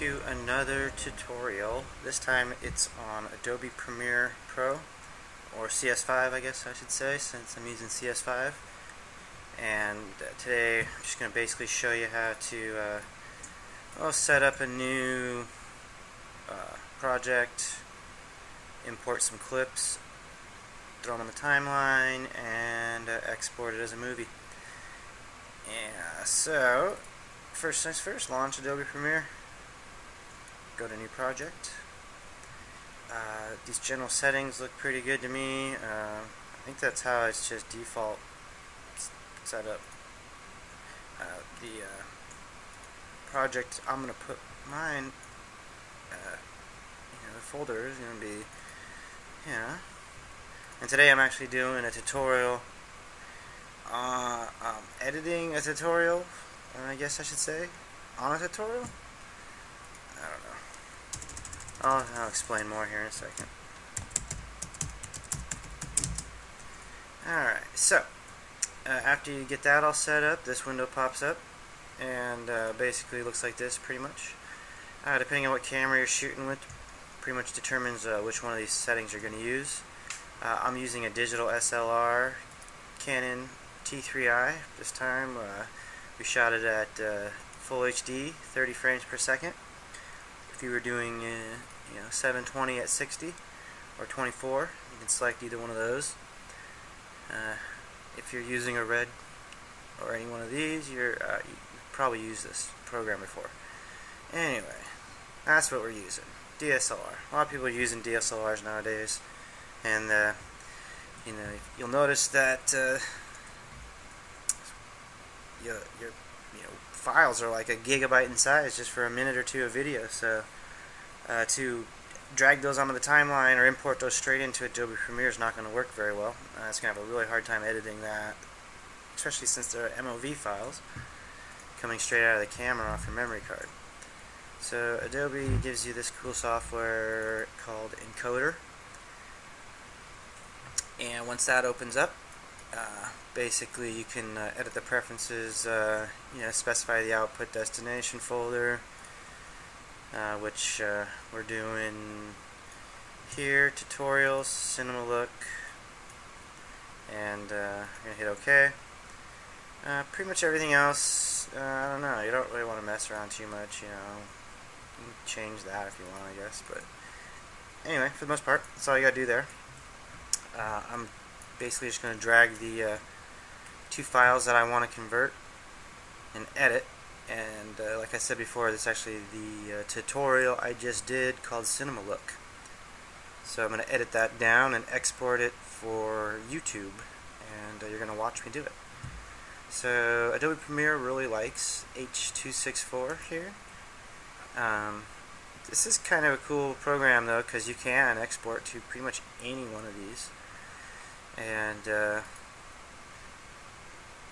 to another tutorial. This time it's on Adobe Premiere Pro, or CS5 I guess I should say, since I'm using CS5. And today I'm just going to basically show you how to set up a new project, import some clips, throw them on the timeline, and export it as a movie. Yeah, so first things first, launch Adobe Premiere, go to new project. These general settings look pretty good to me. I think that's how it's just default set up. The project I'm going to put mine, the folder is going to be, and today I'm actually doing a tutorial, editing a tutorial, I guess I should say, on a tutorial? I don't know. I'll explain more here in a second. Alright, so after you get that all set up, this window pops up and basically looks like this pretty much. Depending on what camera you're shooting with, pretty much determines which one of these settings you're going to use. I'm using a digital SLR Canon T3i this time. We shot it at full HD, 30 frames per second. If you were doing 720 at 60 or 24, you can select either one of those. If you're using a Red or any one of these, you've probably used this program before. Anyway, that's what we're using. DSLR. A lot of people are using DSLRs nowadays, and you'll notice that your files are like a gigabyte in size just for a minute or two of video. So to drag those onto the timeline or import those straight into Adobe Premiere is not going to work very well. It's going to have a really hard time editing that, especially since they're MOV files coming straight out of the camera off your memory card. So Adobe gives you this cool software called Encoder, and once that opens up, basically you can edit the preferences, specify the output destination folder, which we're doing here, tutorials, cinema look, and you're going to hit OK. Pretty much everything else, I don't know, you don't really want to mess around too much, you can change that if you want, I guess, but anyway, for the most part, that's all you gotta do there. I'm basically just going to drag the two files that I want to convert and edit, and like I said before, this is actually the tutorial I just did called Cinema Look. So I'm going to edit that down and export it for YouTube, and you're going to watch me do it. So Adobe Premiere really likes H.264 here. This is kind of a cool program though, because you can export to pretty much any one of these. And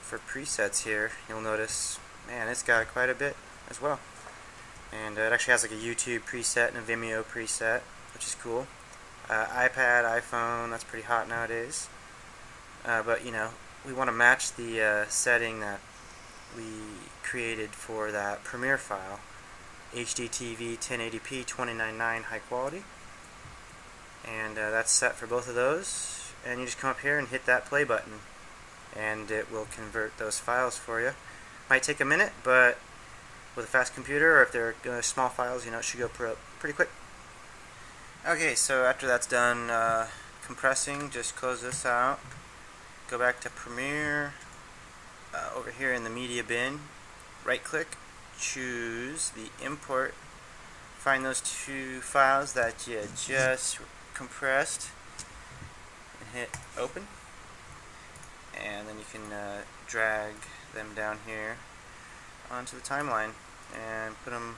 for presets here, you'll notice, man, it's got quite a bit as well. And it actually has like a YouTube preset and a Vimeo preset, which is cool. iPad, iPhone, that's pretty hot nowadays. But we want to match the setting that we created for that Premiere file, HDTV 1080p 29.9 high quality, and that's set for both of those. And you just come up here and hit that play button, and it will convert those files for you. Might take a minute, but with a fast computer, or if they're small files, it should go pretty quick. Okay, so after that's done compressing, just close this out. Go back to Premiere, over here in the media bin, right click, choose the import, find those two files that you just compressed, and hit open, and then you can drag them down here onto the timeline and put them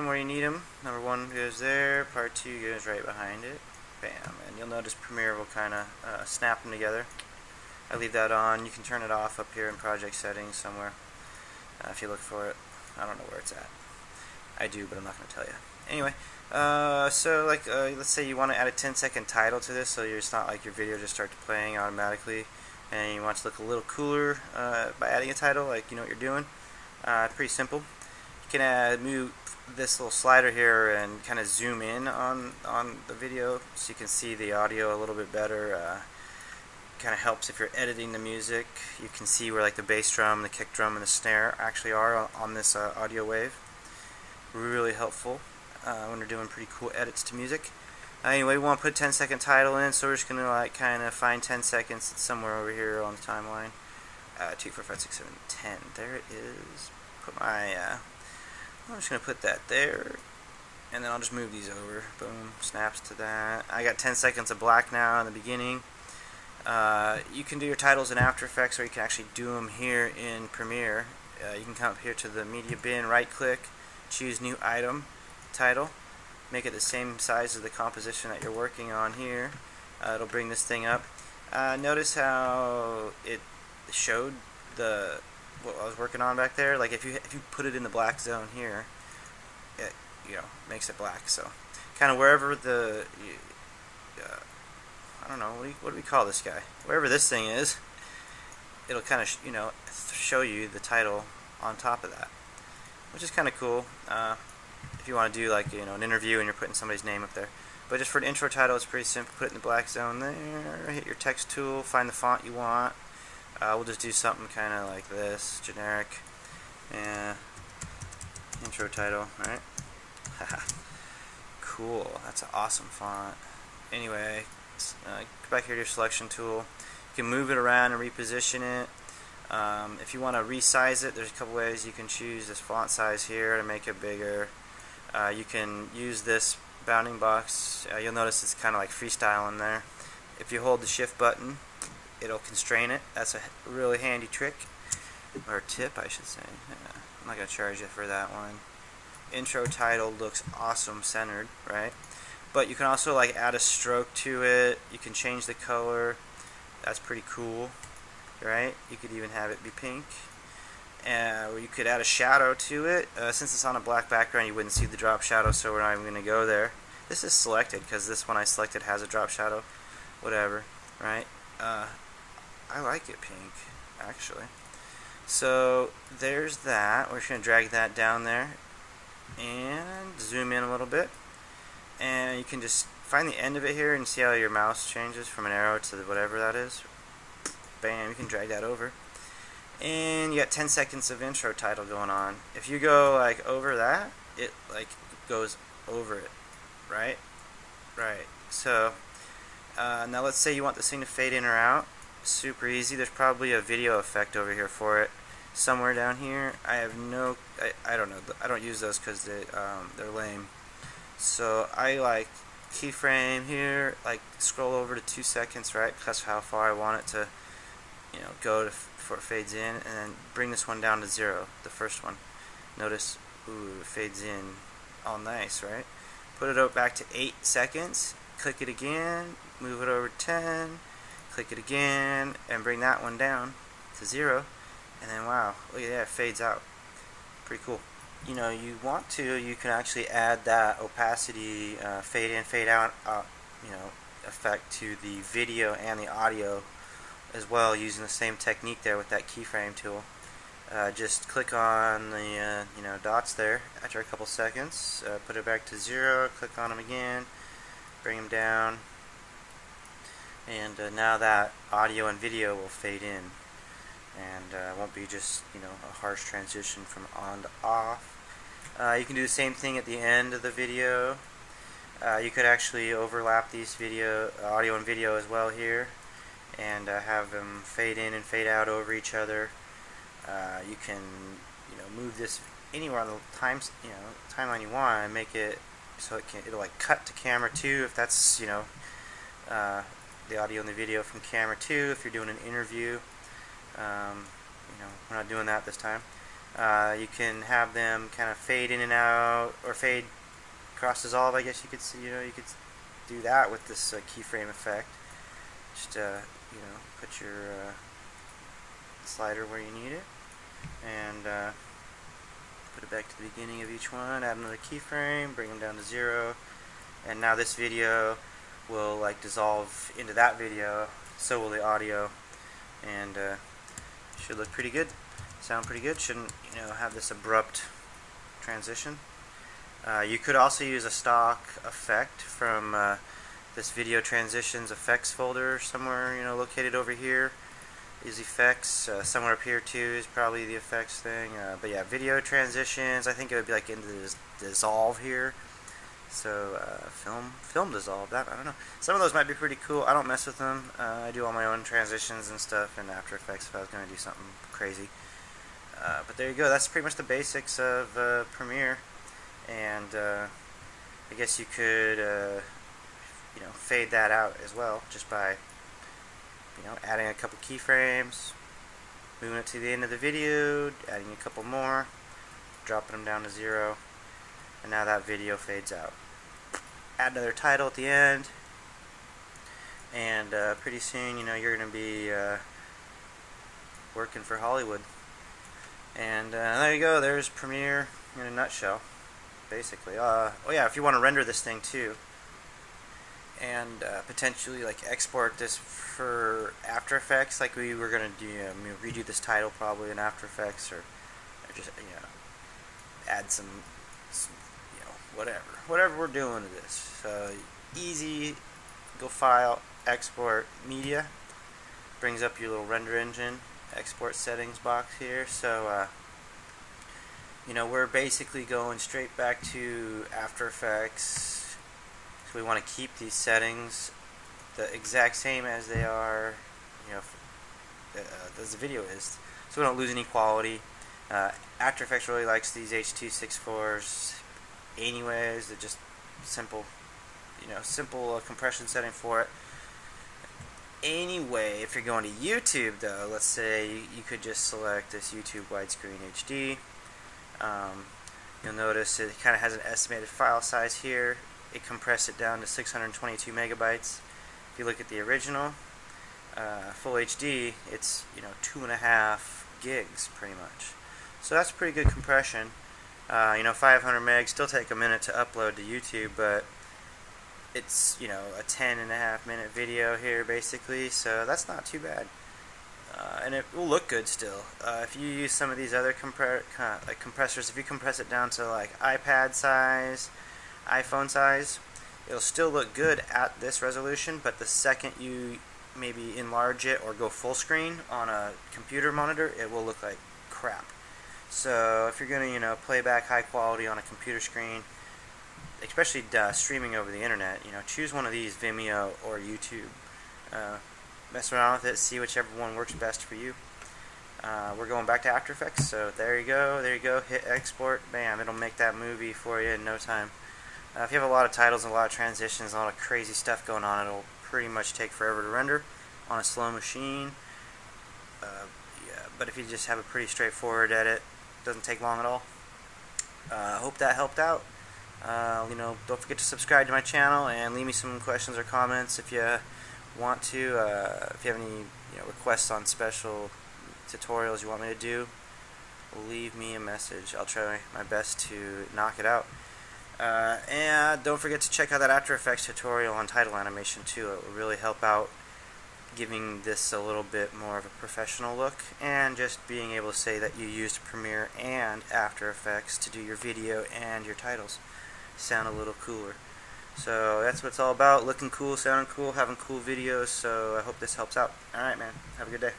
where you need them. Number 1 goes there, part 2 goes right behind it. Bam, and you'll notice Premiere will kind of snap them together. I leave that on. You can turn it off up here in project settings somewhere if you look for it. I don't know where it's at. I do, but I'm not going to tell you. Anyway, so let's say you want to add a 10-second title to this, so it's not like your video just starts playing automatically, and you want it to look a little cooler by adding a title, like you know what you're doing. Pretty simple. You can move this little slider here and kind of zoom in on the video so you can see the audio a little bit better. Kind of helps if you're editing the music. You can see where like the bass drum, the kick drum, and the snare actually are on this audio wave. Really helpful when you're doing pretty cool edits to music. Anyway, we want to put a 10-second title in, so we're just going to like kind of find 10 seconds. It's somewhere over here on the timeline. 2, 4, 5, 6, 7, 10. There it is. Put my I'm just going to put that there, and then I'll just move these over. Boom, snaps to that. I got 10 seconds of black now in the beginning. You can do your titles in After Effects, or you can actually do them here in Premiere. You can come up here to the media bin, right click, choose new item, title, make it the same size as the composition that you're working on here. It'll bring this thing up. Notice how it showed what I was working on back there. Like if you put it in the black zone here, it makes it black. So kind of wherever the I don't know, what do we call this guy? Wherever this thing is, it'll kind of show you the title on top of that, which is kind of cool. If you want to do like an interview and you're putting somebody's name up there. But just for an intro title, it's pretty simple. Put it in the black zone there. Hit your text tool. Find the font you want. We'll just do something kind of like this, generic. Intro title, right? Cool. That's an awesome font. Anyway, go back here to your selection tool. You can move it around and reposition it. If you want to resize it, there's a couple ways. You can choose this font size here to make it bigger. You can use this bounding box. You'll notice it's kind of like freestyle in there. If you hold the shift button, it'll constrain it. That's a really handy trick, or tip I should say. I'm not going to charge you for that one. Intro title looks awesome centered, right? But you can also like add a stroke to it. You can change the color. That's pretty cool, right? You could even have it be pink. Or you could add a shadow to it. Since it's on a black background, you wouldn't see the drop shadow, so we're not even going to go there. This is selected because this one I selected has a drop shadow. Whatever, right? I like it pink, actually. So there's that. We're just going to drag that down there and zoom in a little bit. And you can just find the end of it here and see how your mouse changes from an arrow to whatever that is. Bam, you can drag that over. And you got 10 seconds of intro title going on. If you go like over that, it like goes over it, right? Right. So now let's say you want this thing to fade in or out. Super easy. There's probably a video effect over here for it, somewhere down here. I don't know. I don't use those because they're lame. So I like keyframe here, like scroll over to 2 seconds, right? That's how far I want it to, go before it fades in, and then bring this one down to 0. The first one. Notice, ooh, it fades in, all nice, right? Put it up back to 8 seconds. Click it again. Move it over to 10. Click it again, and bring that one down to 0. And then wow, look at that, it fades out. Pretty cool. You want to, you can actually add that opacity, fade in, fade out, effect to the video and the audio as well, using the same technique there with that keyframe tool. Just click on the dots there after a couple seconds, put it back to 0, click on them again, bring them down, and now that audio and video will fade in. And it won't be just a harsh transition from on to off. You can do the same thing at the end of the video. You could actually overlap these audio and video as well here, and have them fade in and fade out over each other. You can move this anywhere on the timeline you want, and make it so it'll like cut to camera 2 if that's the audio and the video from camera 2 if you're doing an interview. We're not doing that this time. You can have them kind of fade in and out, or fade cross dissolve, I guess you could see. You could do that with this keyframe effect. Just put your slider where you need it, and put it back to the beginning of each one. Add another keyframe, bring them down to 0, and now this video will like dissolve into that video. So will the audio, and should look pretty good, sound pretty good. Shouldn't have this abrupt transition. You could also use a stock effect from this video transitions effects folder somewhere, located over here. Is effects. Somewhere up here too is probably the effects thing. But yeah, video transitions. I think it would be like into this dissolve here. So film dissolve. That I don't know. Some of those might be pretty cool. I don't mess with them. I do all my own transitions and stuff in After Effects if I was going to do something crazy. But there you go. That's pretty much the basics of Premiere. And I guess you could fade that out as well just by adding a couple keyframes, moving it to the end of the video, adding a couple more, dropping them down to 0, and now that video fades out. Add another title at the end, and pretty soon, you're going to be working for Hollywood. And there you go. There's Premiere in a nutshell, basically. Oh yeah, if you want to render this thing too, and potentially like export this for After Effects, like we were gonna do, redo this title probably in After Effects, or just add some whatever we're doing to this. Easy, go File, Export Media, brings up your little render engine, export settings box here. So we're basically going straight back to After Effects. So we want to keep these settings the exact same as they are, as the video is, so we don't lose any quality. After Effects really likes these H.264s anyways. They're just simple, simple compression setting for it. Anyway, if you're going to YouTube though, let's say you could just select this YouTube widescreen HD. You'll notice it kind of has an estimated file size here. It compressed it down to 622 megabytes. If you look at the original full HD, it's 2.5 gigs pretty much. So that's pretty good compression. 500 megs still take a minute to upload to YouTube, but it's a 10.5 minute video here basically, so that's not too bad. And it will look good still. If you use some of these other compressors, if you compress it down to like iPad size, iPhone size, it'll still look good at this resolution, but the second you maybe enlarge it or go full screen on a computer monitor, it will look like crap. So if you're going to play back high quality on a computer screen, especially streaming over the internet, choose one of these, Vimeo or YouTube. Mess around with it, see whichever one works best for you. We're going back to After Effects, so there you go, hit export, bam, it'll make that movie for you in no time. If you have a lot of titles and a lot of transitions, a lot of crazy stuff going on, it'll pretty much take forever to render on a slow machine. Yeah, but if you just have a pretty straightforward edit, it doesn't take long at all. Hope that helped out. Don't forget to subscribe to my channel and leave me some questions or comments if you want to. If you have any requests on special tutorials you want me to do, leave me a message. I'll try my best to knock it out. And don't forget to check out that After Effects tutorial on title animation too. It will really help out giving this a little bit more of a professional look, and just being able to say that you used Premiere and After Effects to do your video and your titles sound a little cooler. So that's what it's all about, looking cool, sounding cool, having cool videos. So I hope this helps out. Alright man, have a good day.